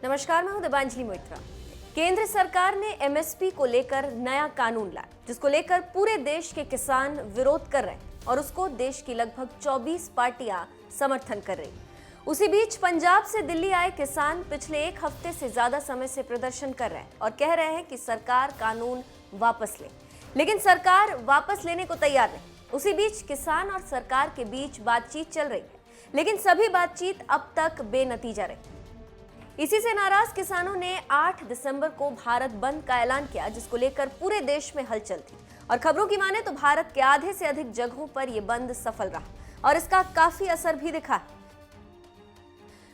नमस्कार, मैं हूं दिबांजलि मोइत्रा। केंद्र सरकार ने एमएसपी को लेकर नया कानून लाया, जिसको लेकर पूरे देश के किसान विरोध कर रहे हैं और उसको देश की लगभग 24 पार्टियां समर्थन कर रही। उसी बीच पंजाब से दिल्ली आए किसान पिछले एक हफ्ते से ज्यादा समय से प्रदर्शन कर रहे हैं और कह रहे हैं कि सरकार कानून वापस ले, लेकिन सरकार वापस लेने को तैयार नहीं। उसी बीच किसान और सरकार के बीच बातचीत चल रही है, लेकिन सभी बातचीत अब तक बेनतीजा रही। इसी से नाराज किसानों ने 8 दिसंबर को भारत बंद का ऐलान किया, जिसको लेकर पूरे देश में हलचल थी और खबरों की माने तो भारत के आधे से अधिक जगहों पर यह बंद सफल रहा और इसका काफी असर भी दिखा।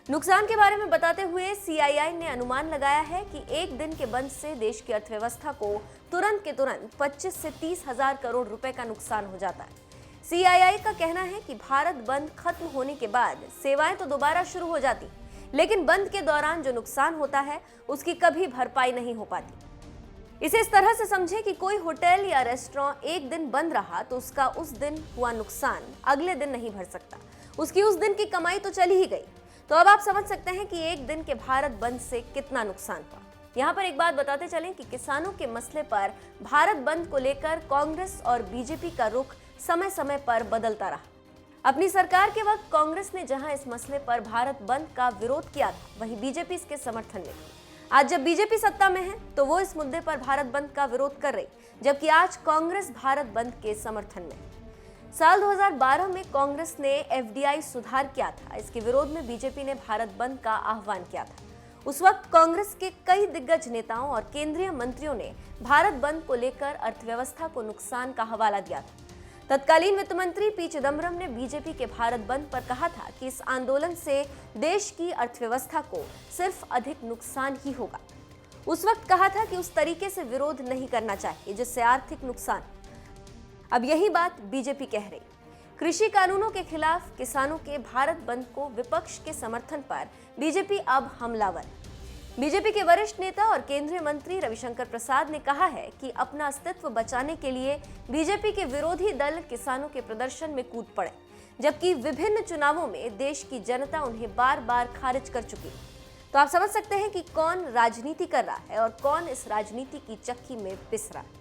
नुकसान के बारे में बताते हुए सीआईआई ने अनुमान लगाया है कि एक दिन के बंद से देश की अर्थव्यवस्था को तुरंत के तुरंत 25 से 30 हजार करोड़ रुपए का नुकसान हो जाता है। सीआईआई का कहना है कि भारत बंद खत्म होने के बाद सेवाएं तो दोबारा शुरू हो जाती, लेकिन बंद के दौरान जो नुकसान होता है उसकी कभी भरपाई नहीं हो पाती। इसे इस तरह से समझे कि कोई होटल या रेस्टोरेंट एक दिन बंद रहा तो उसका उस दिन हुआ नुकसान अगले दिन नहीं भर सकता, उसकी उस दिन की कमाई तो चली ही गई। तो अब आप समझ सकते हैं कि एक दिन के भारत बंद से कितना नुकसान हुआ। यहाँ पर एक बात बताते चलें कि किसानों के मसले पर भारत बंद को लेकर कांग्रेस और बीजेपी का रुख समय समय पर बदलता रहा। अपनी सरकार के वक्त कांग्रेस ने जहां इस मसले पर भारत बंद का विरोध किया था, वहीं बीजेपी इसके समर्थन में थी। आज जब बीजेपी सत्ता में है तो वो इस मुद्दे पर भारत बंद का विरोध कर रही, जबकि आज कांग्रेस भारत बंद के समर्थन में है। साल 2012 में कांग्रेस ने एफडीआई सुधार किया था, इसके विरोध में बीजेपी ने भारत बंद का आह्वान किया था। उस वक्त कांग्रेस के कई दिग्गज नेताओं और केंद्रीय मंत्रियों ने भारत बंद को लेकर अर्थव्यवस्था को नुकसान का हवाला दिया था। तत्कालीन वित्त मंत्री पी चिदंबरम ने बीजेपी के भारत बंद पर कहा था कि इस आंदोलन से देश की अर्थव्यवस्था को सिर्फ अधिक नुकसान ही होगा। उस वक्त कहा था कि उस तरीके से विरोध नहीं करना चाहिए जिससे आर्थिक नुकसान। अब यही बात बीजेपी कह रही। कृषि कानूनों के खिलाफ किसानों के भारत बंद को विपक्ष के समर्थन पर बीजेपी अब हमलावर। बीजेपी के वरिष्ठ नेता और केंद्रीय मंत्री रविशंकर प्रसाद ने कहा है कि अपना अस्तित्व बचाने के लिए बीजेपी के विरोधी दल किसानों के प्रदर्शन में कूद पड़े, जबकि विभिन्न चुनावों में देश की जनता उन्हें बार बार खारिज कर चुकी। तो आप समझ सकते हैं कि कौन राजनीति कर रहा है और कौन इस राजनीति की चक्की में पिस रहा है।